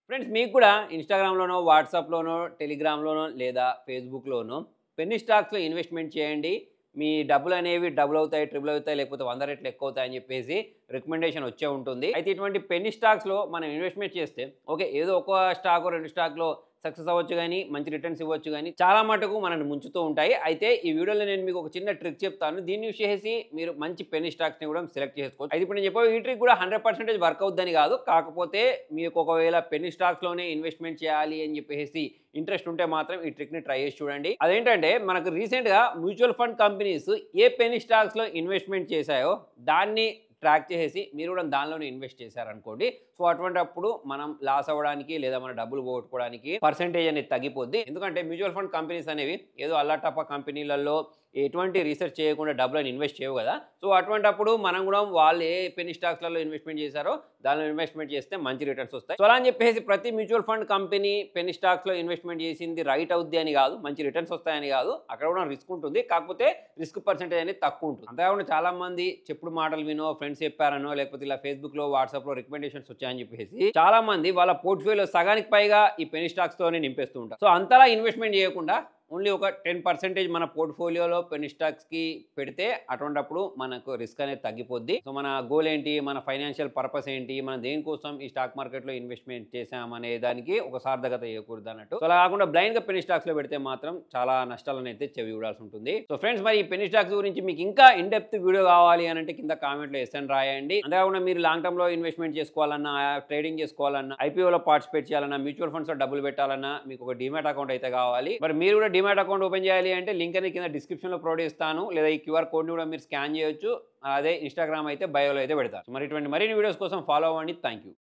Friends మీకు కూడా ఇన్‌స్టాగ్రామ్‌లోనో, వాట్సాప్‌లోనో, టెలిగ్రామ్‌లోనో లేదా ఫేస్‌బుక్‌లోనో పెన్నీ స్టాక్స్‌లో ఇన్వెస్ట్‌మెంట్ చేయండి. మీ డబ్బులనేవి డబుల్ అవుతాయి, ట్రిపుల్ అవుతాయి లేకపోతే 100 రెట్లు ఎక్కువవుతాయని చెప్పేసి రికమెండేషన్ వచ్చే ఉంటుంది. అయితే ఇటువంటి పెన్నీ స్టాక్స్‌లో మనం ఇన్వెస్ట్‌మెంట్ చేస్తే ఓకే. ఏదో ఒక స్టాకో, 2 స్టాక్‌లో సక్సెస్ అవ్వచ్చు గానీ, మంచి రిటర్న్స్ ఇవ్వచ్చు గానీ, చాలా మటుకు మనల్ని ముంచుతూ ఉంటాయి. అయితే ఈ వీడియోలో నేను మీకు ఒక చిన్న ట్రిక్ చెప్తాను. దీన్ని యూజ్ చేసేసి మీరు మంచి పెన్నీ స్టాక్స్‌ని కూడా సెలెక్ట్ చేసుకోవచ్చు. అయితే ఇప్పుడు నేను చెప్పే ఈ ట్రిక్ కూడా 100% వర్క్ అవుద్దని కాదు. కాకపోతే మీకు ఒకవేళ పెన్నీ స్టాక్స్‌లోనే ఇన్వెస్ట్‌మెంట్ చేయాలి అని చెప్పేసి ఇంట్రెస్ట్ ఉంటే మాత్రం ఈ ట్రిక్‌ని ట్రై చేసి చూడండి. అదేంటంటే మనకు రీసెంట్‌గా మ్యూచువల్ ఫండ్ కంపెనీస్ ఏ పెన్నీ స్టాక్స్‌లో ఇన్వెస్ట్‌మెంట్ చేశాయో దాన్ని ట్రాక్ చేసేసి మీరు కూడా దానిలోనే ఇన్వెస్ట్ చేశారనుకోండి. సో అటువంటప్పుడు మనం లాస్ అవ్వడానికి లేదా మన డబ్బులు పోగొట్టుకోవడానికి పర్సెంటేజ్ అనేది తగ్గిపోద్ది. ఎందుకంటే మ్యూచువల్ ఫండ్ కంపెనీస్ అనేవి ఏదో అల్లాటప్ప కంపెనీలలో ఎటువంటి రీసెర్చ్ చేయకుండా డబ్బులను ఇన్వెస్ట్ చేయవు కదా. సో అటువంటప్పుడు మనం కూడా వాళ్ళు ఏ పెన్నీ స్టాక్స్‌లలో ఇన్వెస్ట్‌మెంట్ చేశారో దానిలో ఇన్వెస్ట్‌మెంట్ చేస్తే మంచి రిటర్న్స్ వస్తాయి. సో అలా అని చెప్పేసి ప్రతి మ్యూచువల్ ఫండ్ కంపెనీ పెన్నీ స్టాక్స్‌లో ఇన్వెస్ట్‌మెంట్ చేసింది రైట్ అవుద్ది అని కాదు, మంచి రిటర్న్స్ వస్తాయని కాదు. అక్కడ కూడా రిస్క్ ఉంటుంది. కాకపోతే రిస్క్ పర్సెంటేజ్ అనేది తక్కువ ఉంటుంది. అంతేకాకుండా చాలా మంది చెప్పుడు మాటలు వినో, ఫ్రెండ్స్ చెప్పారనో లేకపోతే ఇలా ఫేస్‌బుక్‌లో, వాట్సాప్‌లో రికమెండేషన్స్ వచ్చాయని చెప్పేసి చాలా మంది వాళ్ళ పోర్ట్‌ఫోలియో సగానికి పైగా ఈ పెన్నీ స్టాక్స్‌తోనే నింపేస్తూ ఉంటారు. సో అంతలా ఇన్వెస్ట్‌మెంట్ చేయకుండా ఓన్లీ ఒక 10% మన పోర్ట్‌ఫోలియోలో పెన్నీ స్టాక్స్‌కి పెడితే అటువంటప్పుడు మనకు రిస్క్ అనేది తగ్గిపోద్ది. సో మన గోల్ ఏంటి? మన ఫైనాన్షియల్ పర్పస్ ఏంటి? మనం దేనికోసం ఈ స్టాక్ మార్కెట్‌లో ఇన్వెస్ట్‌మెంట్ చేశామనే దానికి ఒక సార్థకత చేకూరుదన్నట్టు. సో అలా కాకుండా బ్లైండ్‌గా పెన్నీ స్టాక్స్‌లో పెడితే మాత్రం చాలా నష్టాలనైతే చెవిచూడాల్సి ఉంటుంది. సో ఫ్రెండ్స్ మరి ఈ పెన్నీ స్టాక్స్ గురించి మీకు ఇంకా ఇన్ డెప్త్ వీడియో కావాలి అనంటే కింద కామెంట్‌లో యెస్ అని రాయండి. అంతేకాకుండా మీరు లాంగ్ టర్మ్‌లో ఇన్వెస్ట్‌మెంట్ చేసుకోవాలన్నా, ట్రేడింగ్ చేసుకోవాలన్నా, ఐపీఓలో పార్టిసిపేట్ చేయాలన్నా, మ్యూచువల్ ఫండ్స్‌లో డబ్బులు పెట్టాలన్నా మీకు ఒక డీమ్యాట్ అకౌంట్ అయితే కావాలి. మరి మీరు కూడా డీమ్యాట్ అకౌంట్ ఓపెన్ చేయాలి అంటే లింక్ అనేది కింద డిస్క్రిప్షన్‌లో ప్రొవైడ్ చేస్తాను. లేదా ఈ క్యూఆర్ కోడ్‌ని కూడా మీరు స్కాన్ చేయొచ్చు. అదే ఇన్‌స్టాగ్రామ్ అయితే బయోలో అయితే పెడతాను. మరి ఇటువంటి మరిన్ని వీడియోస్ కోసం ఫాలో అవ్వండి. Thank you.